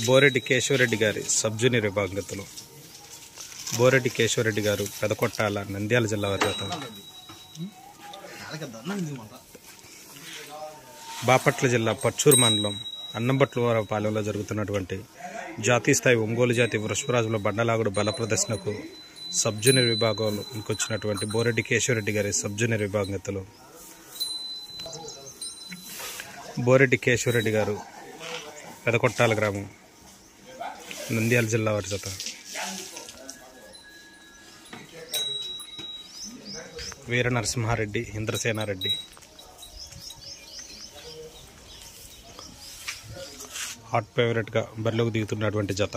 బోరెడ్డి కేశవరెడ్డి గారి sub junior విభాగంలో బోరెడ్డి కేశవరెడ్డి గారు పెదకొట్టాల నంద్యాల జిల్లా వారి జత, బాపట్ల జిల్లా పర్చూరు మండలం అన్నంబట్లపాలెంలో జరుగుతున్నటువంటి జాతీయ స్థాయి ఒంగోలు జాతి వృషభరాజుల బండలాగుడు బల ప్రదర్శనకు సబ్ జూనియర్ విభాగంలో ఇంకొచ్చినటువంటి బోరెడ్డి కేశవరెడ్డి గారి సబ్ జూనియర్ విభాగంలో బోరెడ్డి కేశవరెడ్డి గారు పెదకొట్టాల గ్రామం నంద్యాల జిల్లా వారి జత, వీర నరసింహారెడ్డి ఇంద్రసేనారెడ్డి హాట్ ఫేవరెట్గా బరిలోకి దిగుతున్నటువంటి జత.